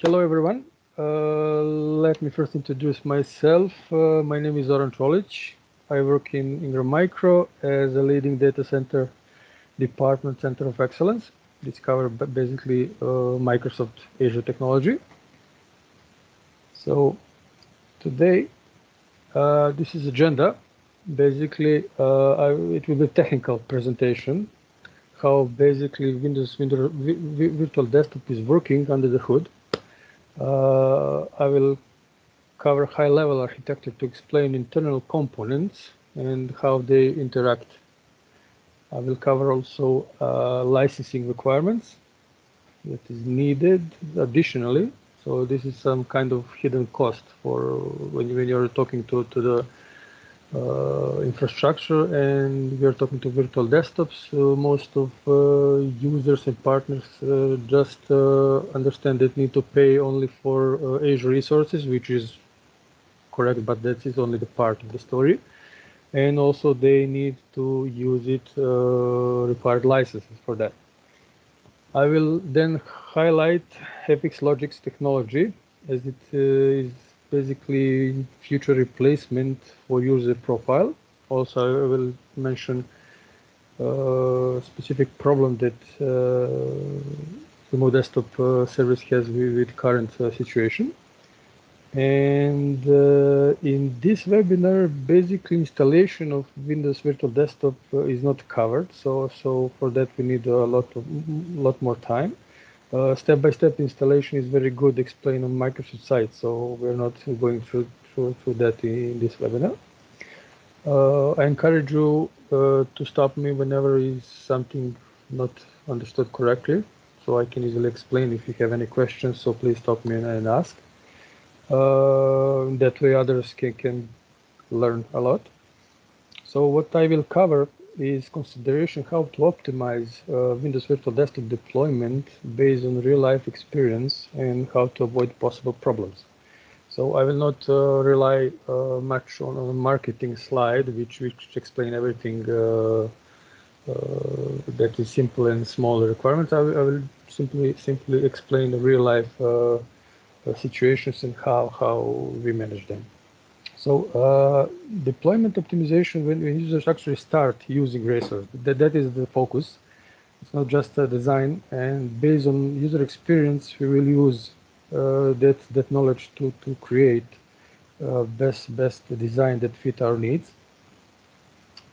Hello, everyone. Let me first introduce myself. My name is Zoran Trolic. I work in Ingram Micro as a leading data center department center of excellence. This covers basically Microsoft Azure technology. So today, this is agenda. Basically, it will be a technical presentation, how basically Windows Virtual Desktop is working under the hood. I will cover high-level architecture to explain internal components and how they interact. I will cover also licensing requirements that is needed additionally. So this is some kind of hidden cost for when you're talking to the infrastructure and we are talking to virtual desktops. Most of users and partners just understand that need to pay only for Azure resources, which is correct, but that is only the part of the story. And also they need to use it required licenses for that. I will then highlight FX Logic's technology as it is basically future replacement for user profile. Also, I will mention a specific problem that remote desktop service has with current situation. And in this webinar, basically installation of Windows Virtual Desktop is not covered. So for that we need a lot more time. Step-by-step installation is very good explained on Microsoft site. So we're not going through that in this webinar. I encourage you to stop me whenever is something not understood correctly, so I can easily explain if you have any questions. So please stop me and ask. That way others can learn a lot. So what I will cover is consideration how to optimize Windows Virtual Desktop deployment based on real-life experience and how to avoid possible problems. So I will not rely much on a marketing slide, which explain everything that is simple and small requirements. I will simply explain the real-life situations and how we manage them. So deployment optimization, when users actually start using resource, that is the focus. It's not just a design, and based on user experience, we will use that knowledge to create best design that fit our needs.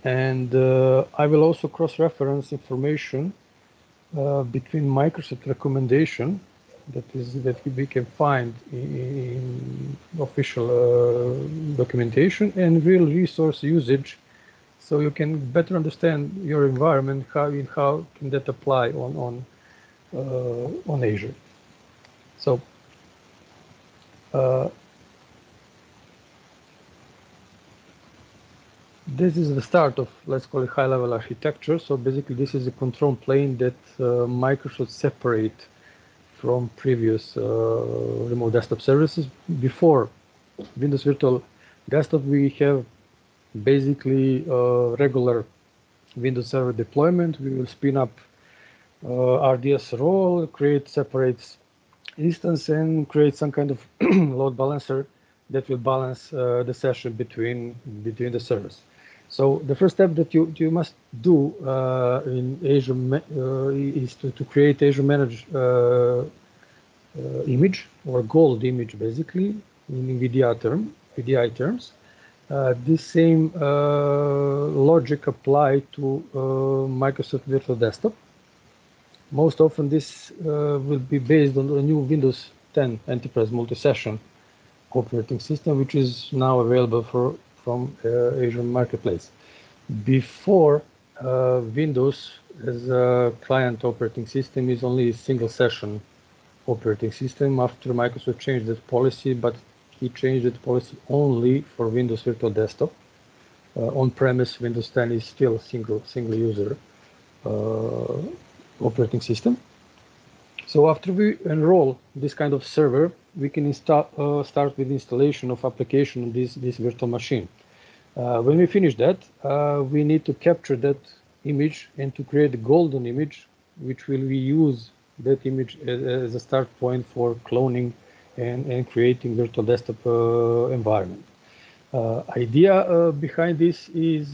And I will also cross-reference information between Microsoft recommendation that we can find in official documentation and real resource usage, so you can better understand your environment, how can that apply on Azure. So this is the start of, let's call it, high-level architecture. So basically this is a control plane that Microsoft separate from previous remote desktop services. Before Windows Virtual Desktop, we have basically regular Windows Server deployment. We will spin up RDS role, create separate instance, and create some kind of load balancer that will balance the session between the servers. So the first step that you must do in Azure is to create Azure Managed image, or gold image, basically in VDI terms. This same logic apply to Microsoft Virtual Desktop. Most often this will be based on the new Windows 10 Enterprise Multi-Session operating system, which is now available from Azure Marketplace. Before, Windows as a client operating system is only a single session operating system. After Microsoft changed that policy, but he changed that policy only for Windows Virtual Desktop. On-premise Windows 10 is still a single user operating system. So after we enroll this kind of server, we can start with installation of application on this virtual machine. When we finish that, we need to capture that image and to create a golden image, which will we use that image as a start point for cloning and creating virtual desktop environment. Idea behind this is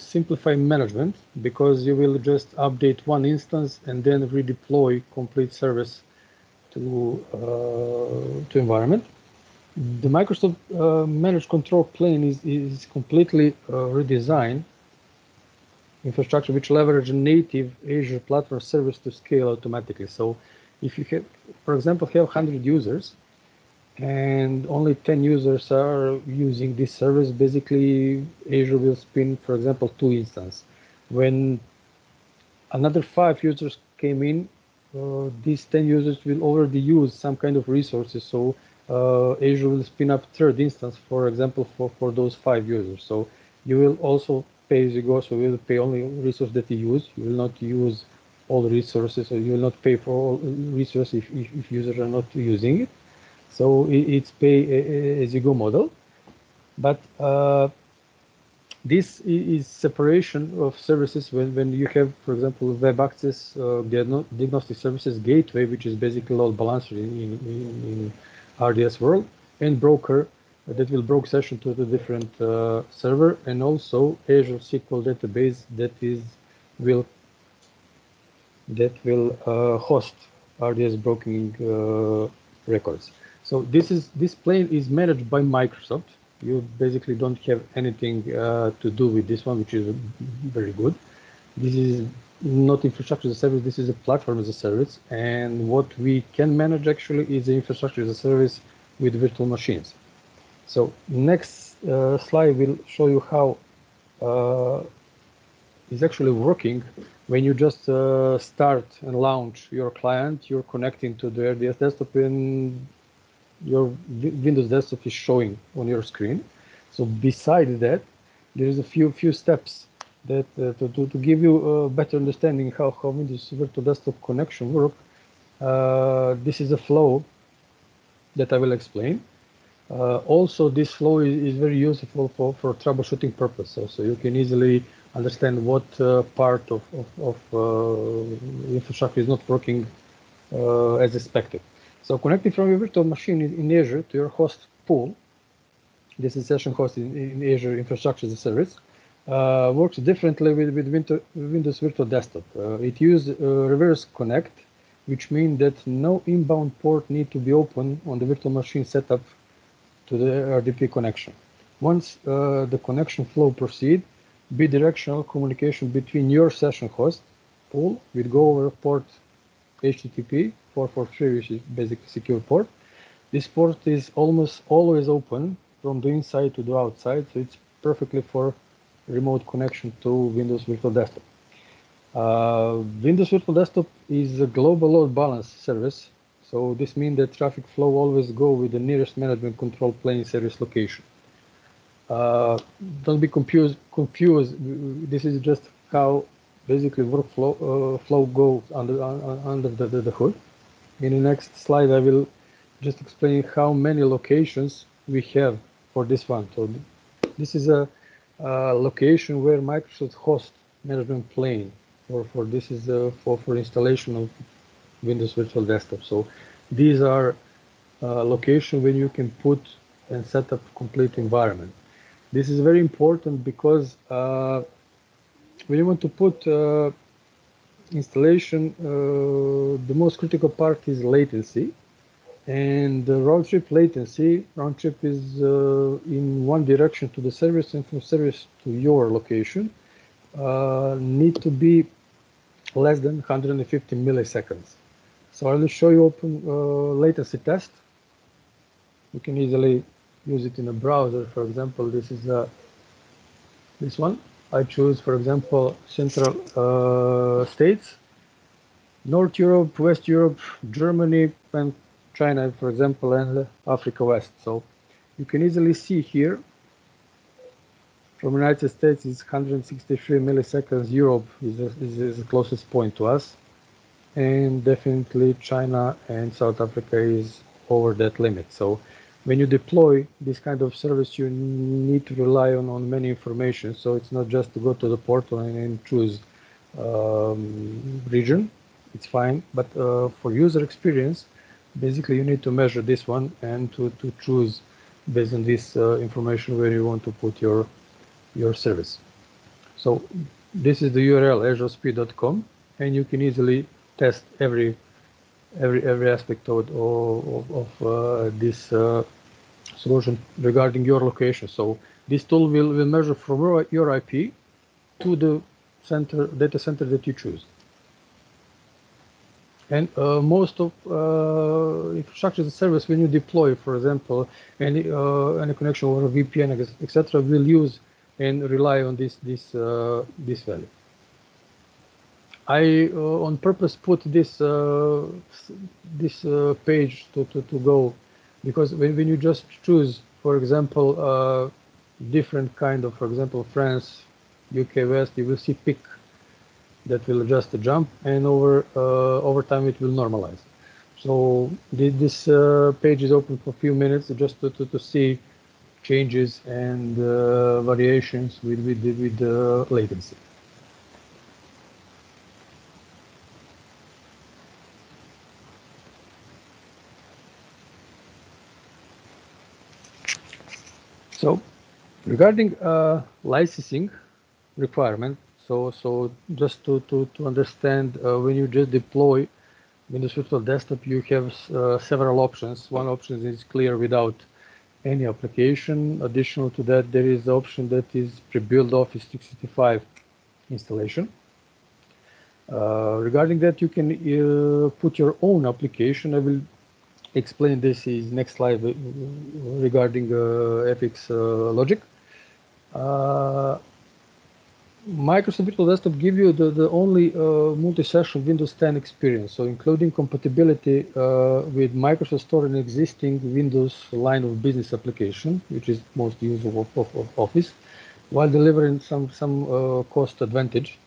simplify management, because you will just update one instance and then redeploy complete service to environment. The Microsoft Managed Control Plane is completely redesigned infrastructure which leverage native Azure platform service to scale automatically. So if you have, for example, have 100 users and only 10 users are using this service, basically Azure will spin, for example, 2 instances. When another 5 users came in, these 10 users will already use some kind of resources. So Azure will spin up third instance, for example, for those 5 users. So you will also pay as you go. So you will pay only resources that you use. You will not use all the resources, or you will not pay for all resources if users are not using it. So it's pay as you go model. But this is separation of services when you have, for example, web access, diagnostic services gateway, which is basically load balancer in RDS world, and broker that will broke session to the different server, and also Azure SQL database that will host RDS broking records. So this plane is managed by Microsoft. You basically don't have anything to do with this one, which is very good. This is not infrastructure as a service, this is a platform as a service. And what we can manage actually is the infrastructure as a service with virtual machines. So next slide will show you how it's actually working. When you just start and launch your client, you're connecting to the RDS desktop and your Windows desktop is showing on your screen. So besides that, there is a few steps that to give you a better understanding how Windows virtual desktop connection work. This is a flow that I will explain. Also, this flow is very useful for troubleshooting purpose. So you can easily understand what part of infrastructure is not working as expected. So connecting from your virtual machine in Azure to your host pool, this is session host in Azure Infrastructure as a Service, works differently with Windows Virtual Desktop. It uses reverse connect, which means that no inbound port need to be open on the virtual machine setup to the RDP connection. Once the connection flow proceed, bidirectional communication between your session host pool will go over port HTTP 443, which is basically secure port. This port is almost always open from the inside to the outside, so it's perfectly for remote connection to Windows Virtual Desktop. Windows Virtual Desktop is a global load balance service, so this means that traffic flow always go with the nearest management control plane service location. Don't be confused. This is just how basically workflow flow goes under the hood. In the next slide, I will just explain how many locations we have for this one. So this is a location where Microsoft hosts management plane, for this is for installation of Windows Virtual Desktop. So these are locations where you can put and set up complete environment. This is very important because when you want to put installation, the most critical part is latency, and the round trip latency. Round trip is in one direction to the service and from service to your location need to be less than 150 milliseconds. So I will show you open latency test. You can easily use it in a browser. For example, this is this one. I choose, for example, Central States, North Europe, West Europe, Germany, and China, for example, and Africa West. So you can easily see here from United States is 163 milliseconds. Europe is the closest point to us, and definitely China and South Africa is over that limit. So when you deploy this kind of service, you need to rely on many information. So it's not just to go to the portal and choose region. it's fine. But for user experience, basically you need to measure this one and to choose based on this information where you want to put your service. So this is the URL azurespeed.com, and you can easily test every aspect of this solution regarding your location. So this tool will measure from your IP to the data center that you choose. And most of infrastructure as a service, when you deploy, for example, any connection over VPN, etc., will use and rely on this value. I on purpose put this page to go, because when you just choose, for example, different kind of, for example, France, UK West, you will see peak that will adjust the jump, and over time it will normalize. So this page is open for a few minutes just to see changes and variations with latency. So regarding licensing requirement, so just to understand, when you just deploy Windows Virtual Desktop, you have several options. One option is clear without any application. Additional to that, there is the option that is pre-built Office 365 installation. Regarding that, you can put your own application. I will explain this in next slide regarding FX logic. Microsoft Virtual Desktop give you the only multi-session Windows 10 experience, so including compatibility with Microsoft Store and existing Windows line of business application, which is most usable of Office, while delivering some cost advantage.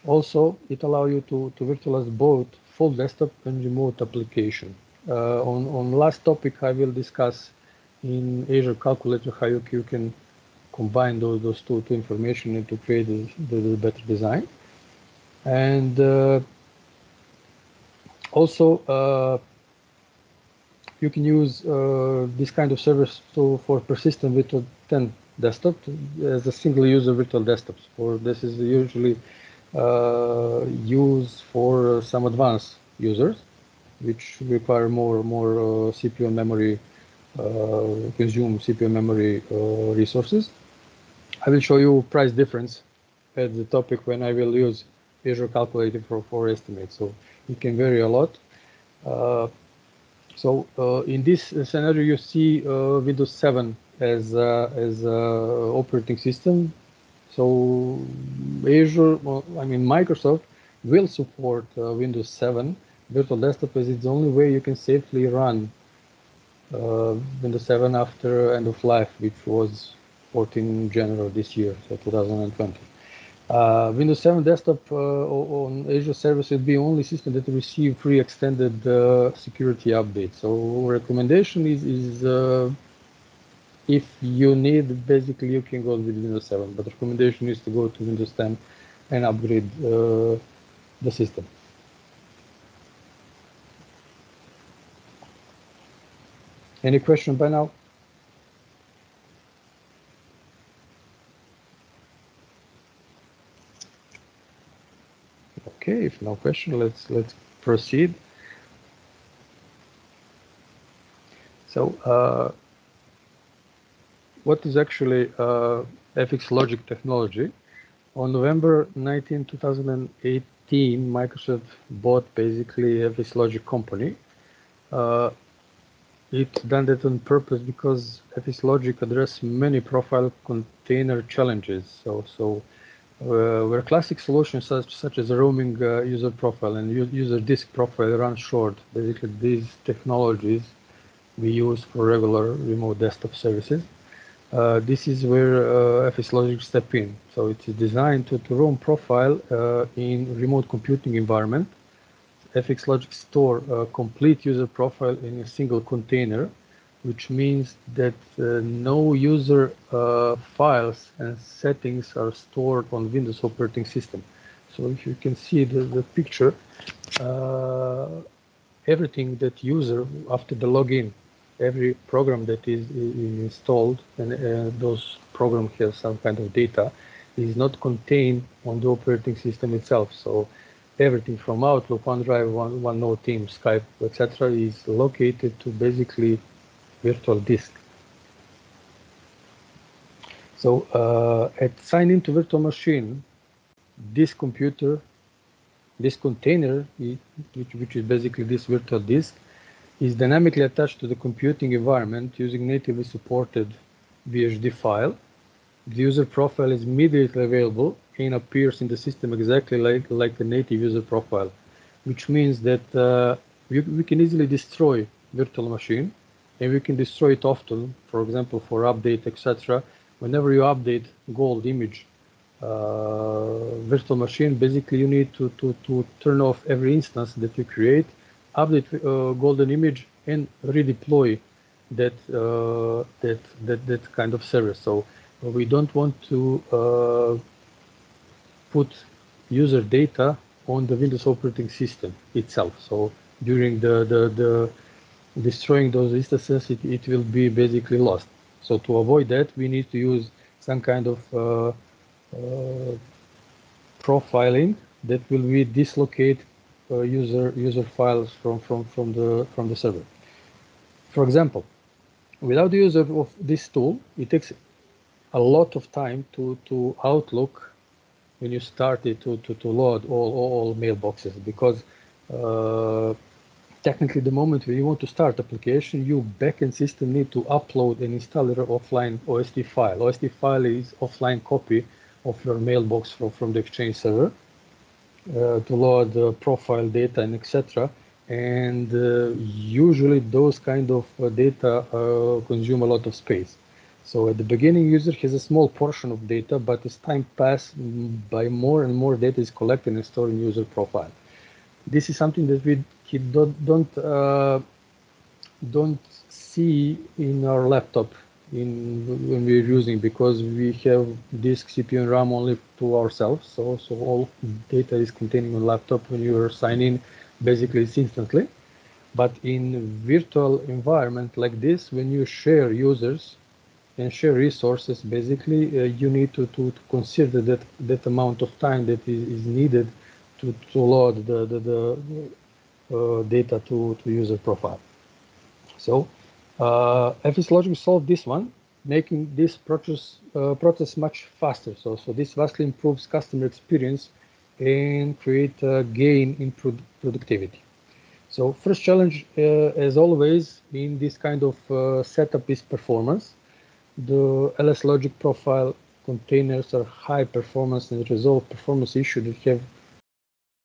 Also, it allows you to virtualize both full desktop and remote application. On last topic, I will discuss in Azure Calculator how you can combine those two information and to create the better design. And also, you can use this kind of service for persistent virtual 10 desktop as a single user virtual desktops. For this is usually used for some advanced users, which require more CPU and memory, consume CPU and memory resources. I will show you price difference at the topic when I will use Azure Calculator for estimate. So it can vary a lot. In this scenario, you see Windows 7 as operating system. So Azure, Microsoft will support Windows 7 Virtual Desktop, as it's the only way you can safely run Windows 7 after end of life, which was 14 January this year, so 2020. Windows 7 Desktop on Azure service will be the only system that will receive free extended security update. So recommendation is if you need, basically you can go with Windows 7, but the recommendation is to go to Windows 10 and upgrade the system. Any question by now? Okay, if no question, let's proceed. So what is actually FX Logic technology? On November 19, 2018, Microsoft bought basically FX Logic company. It's done that on purpose because FX Logic address many profile container challenges. So where classic solutions such as a roaming user profile and user disk profile run short, basically these technologies we use for regular remote desktop services. This is where FX Logic step in. So it is designed to roam profile in remote computing environment. FX Logic store a complete user profile in a single container, which means that no user files and settings are stored on Windows operating system. So if you can see the picture, everything that user after the login, every program that is installed and those program have some kind of data is not contained on the operating system itself. So everything from Outlook, OneDrive, OneNote, Teams, Skype, etc. is located to basically virtual disk. So at sign into virtual machine, this computer, this container, which is basically this virtual disk, is dynamically attached to the computing environment using natively supported VHD file. The user profile is immediately available and appears in the system exactly like the native user profile, which means that we can easily destroy virtual machine, and we can destroy it often, for example, for update, etc. Whenever you update gold image virtual machine, basically you need to turn off every instance that you create, update golden image, and redeploy that kind of service. So we don't want to put user data on the Windows operating system itself. So during the destroying those instances, it will be basically lost. So to avoid that, we need to use some kind of profiling that will be dislocate user files from the server. For example, without the use of this tool, it takes a lot of time to Outlook when you start it to load all mailboxes, because technically the moment when you want to start application, your backend system need to upload and install your offline OST file. OST file is offline copy of your mailbox from the Exchange server to load profile data and etc. And usually those kind of data consume a lot of space. So at the beginning, user has a small portion of data, but as time passes, by more and more data is collected and stored in user profile. This is something that we don't see in our laptop when we're using, because we have disk, CPU, and RAM only to ourselves. So all data is contained on laptop. When you are signing, basically it's instantly. But in virtual environment like this, when you share users and share resources, basically you need to consider that amount of time that is needed to load the data to user profile. So FS Logic solved this one, making this process much faster. So this vastly improves customer experience and create a gain in productivity. So first challenge, as always, in this kind of setup is performance. The LS Logic profile containers are high performance and resolve performance issues that have